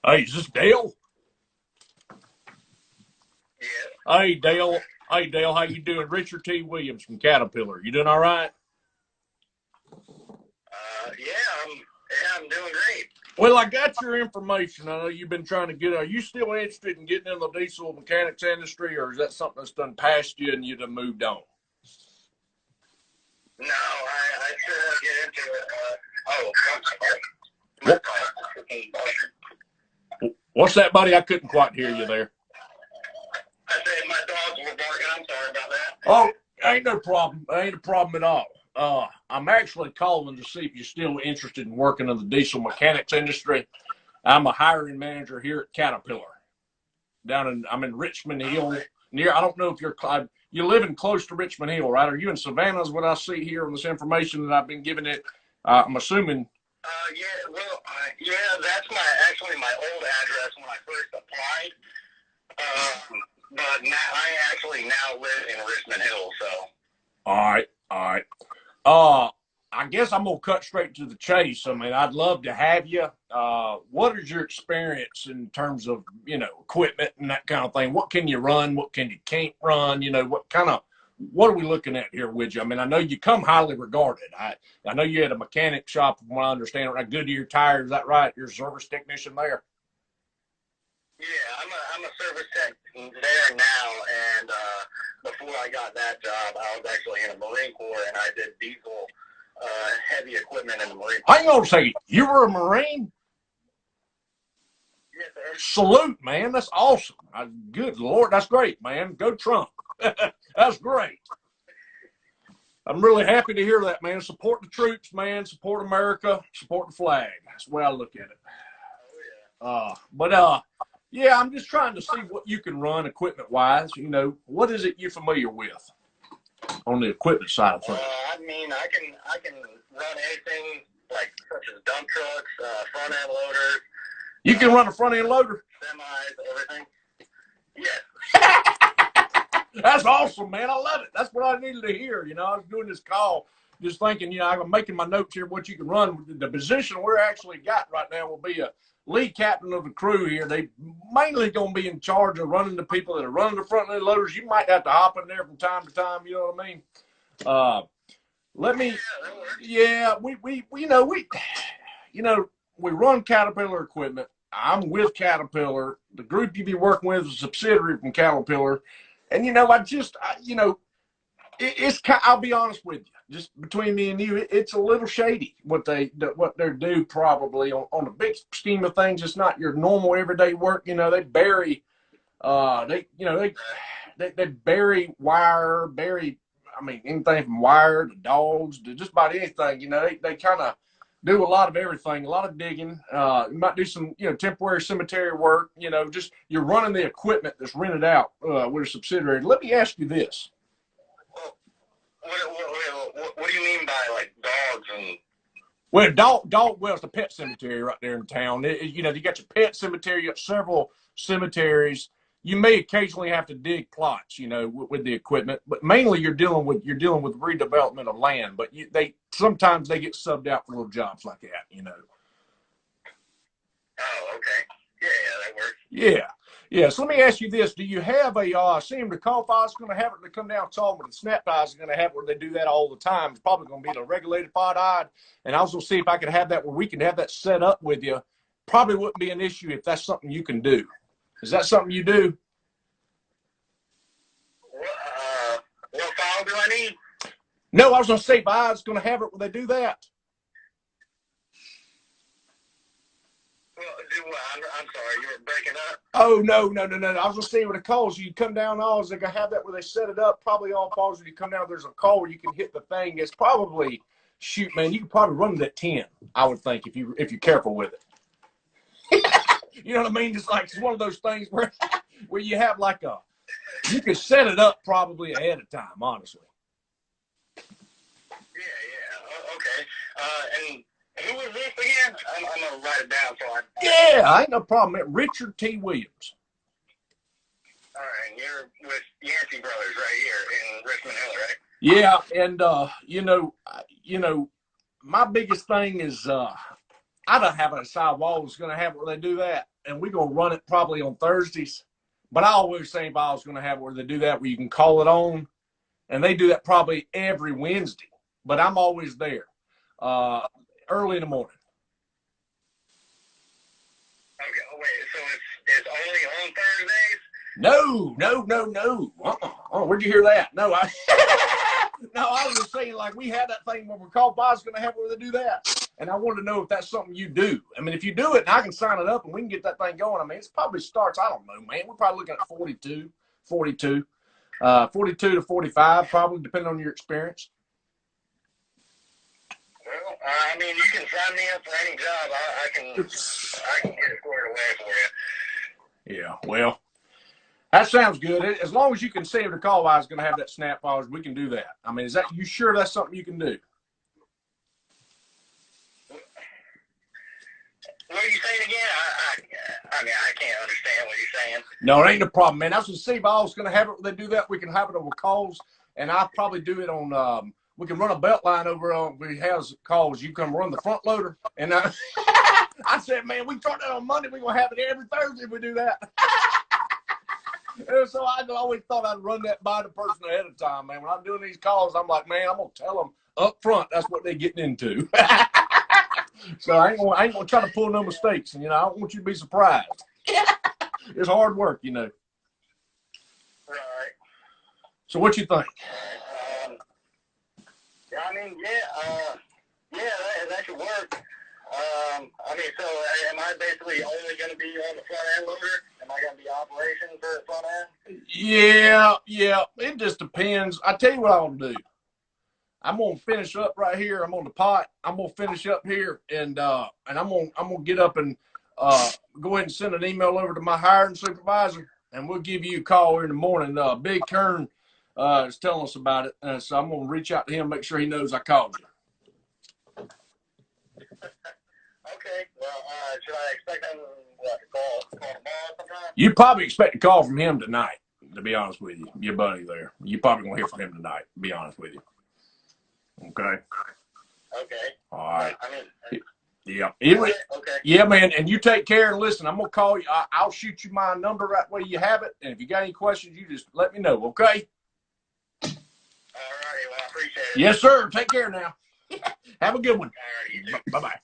Hey, is this Dale? Yeah. Hey, Dale. Hey, Dale. How you doing? Richard T. Williams from Caterpillar. You doing all right? I'm doing great. Well, I got your information. I know you've been trying to get. Are you still interested in getting in the diesel mechanics industry, or is that something that's done past you and you'd have moved on? No, I still want to get into it. I'm sorry. My What, dog. what's that, buddy? I couldn't quite hear you there. I said my dogs were barking. I'm sorry about that. Oh, ain't no problem. Ain't a problem at all. I'm actually calling to see if you're still interested in working in the diesel mechanics industry. I'm a hiring manager here at Caterpillar. I'm in Richmond Hill. Near, I don't know if you're living close to Richmond Hill, right? Are you in Savannah? Is what I see here on this information that I've been given it. I'm assuming. That's actually my old address when I first applied. But now I actually now live in Richmond Hill, so. All right, all right. Uh, I guess I'm gonna cut straight to the chase. I mean, I'd love to have you. What is your experience in terms of equipment and that kind of thing? What can you run? What can you can't run? What are we looking at here with you? I mean, I know you come highly regarded. I know you had a mechanic shop, from what I understand, right? Goodyear tires. Is that right? You're a service technician there. Yeah, I'm a service tech there now, and before I got that job, I was actually in the Marine Corps, and I did diesel heavy equipment in the Marine Corps. Hang on a second. You were a Marine? Yes, sir. Salute, man. That's awesome. Good Lord, that's great, man. Go Trump. That's great. I'm really happy to hear that, man. Support the troops, man. Support America. Support the flag. That's the way I look at it. Yeah, I'm just trying to see what you can run equipment-wise. What is it you're familiar with on the equipment side of things? I can run anything like such as dump trucks, front end loaders. You can run a front end loader. Semis, everything. Yes. That's awesome, man. I love it. That's what I needed to hear. I was doing this call just thinking, I'm making my notes here, what you can run. The position we're actually got right now will be a lead captain of the crew here. They mainly going to be in charge of running the people that are running the front end loaders. You might have to hop in there from time to time. You know what I mean? Let me, yeah, we run Caterpillar equipment. I'm with Caterpillar. The group you be working with is a subsidiary from Caterpillar. And, I'll be honest with you, just between me and you, it's a little shady what they're do probably on the big scheme of things. It's not your normal everyday work. They bury, they bury wire, I mean, anything from wire to dogs to just about anything. They kind of do a lot of everything, a lot of digging. You might do some, temporary cemetery work. Just you're running the equipment that's rented out with a subsidiary. Let me ask you this. What do you mean by like dogs and? Well, well, it's a pet cemetery right there in town. You got your pet cemetery. You got several cemeteries. You may occasionally have to dig plots, with the equipment, but mainly you're dealing with redevelopment of land. But sometimes they get subbed out for little jobs like that. Oh, okay. Yeah, that works. Yeah. Yeah, so let me ask you this. Do you have see him to call if I was going to have it to come down and talk with the snap eyes are going to have where they do that all the time. It's probably going to be the regulated pod-eyed. And I was going to see if I could have that where we could have that set up with you. Probably wouldn't be an issue if that's something you can do. Is that something you do? What file do I need? No, I was going to say if I was going to have it where they do that. I'm sorry, you were breaking up. Oh, no. I was going to say when it calls you come down, all they're going to have that where they set it up. Probably all falls when you come down, there's a call where you can hit the thing. It's probably, shoot, man, you can probably run it at 10, I would think, if you're careful with it. You know what I mean? It's one of those things where you have you can set it up probably ahead of time, honestly. Yeah. Okay. And who was this again? I'm going to write it down so I. Yeah, ain't no problem. Richard T. Williams. All right, you're with Yancey Brothers right here in Richmond Hill, right? Yeah, and my biggest thing is I don't have a sidewall that's going to have it where they do that. and we're going to run it probably on Thursdays. But I always say if I was going to have where they do that, where you can call it on, and they do that probably every Wednesday. But I'm always there early in the morning. Okay, wait, so it's only on Thursdays? No. Oh, where'd you hear that? No, no, I was just saying, like, we had that thing when we're called by, going to have where they do that. And I wanted to know if that's something you do. I mean, if you do it, and I can sign it up and we can get that thing going. I mean, it probably starts, I don't know, man. We're probably looking at 42 to 45, probably, depending on your experience. Well, I mean, you can sign me up for any job. I can get it squared away for you. Yeah, well, that sounds good. As long as you can say the call I was going to have that snap hours, we can do that. I mean, you sure that's something you can do? What are you saying again? I mean, I can't understand what you're saying. No, it ain't no problem, man. I was going to see if I was going to have it. They do that. We can have it over calls, and I'll probably do it on. We can run a belt line over on. We have calls. You come run the front loader, and I said, man, we start that on Monday. We're gonna have it every Thursday if we do that. And so I always thought I'd run that by the person ahead of time, man. When I'm doing these calls, I'm like, man, I'm gonna tell them up front that's what they're getting into. So I ain't gonna try to pull no mistakes, and I don't want you to be surprised. It's hard work, Right. So what you think? I mean, that should work. I mean, so am I basically only going to be on the front end loader? Am I going to be operations for the front end? Yeah. It just depends. I tell you what I'm gonna do. I'm gonna finish up right here. I'm on the pot. I'm gonna finish up here, and I'm gonna get up and go ahead and send an email over to my hiring supervisor, and we'll give you a call here in the morning. Big Kern is telling us about it, so I'm gonna reach out to him, make sure he knows I called you. Okay. Well, should I expect him to call tomorrow sometime? You probably expect a call from him tonight. To be honest with you, your buddy there. You probably gonna hear from him tonight. To be honest with you. Okay. Okay. All right. I mean. Yeah. Okay. Yeah, man. And you take care. And listen, I'm gonna call you. I'll shoot you my number right where you have it. And if you got any questions, you just let me know. Okay. All righty. Well, I appreciate it. Yes, sir. Take care now. Have a good one. All right. You too. Bye-bye.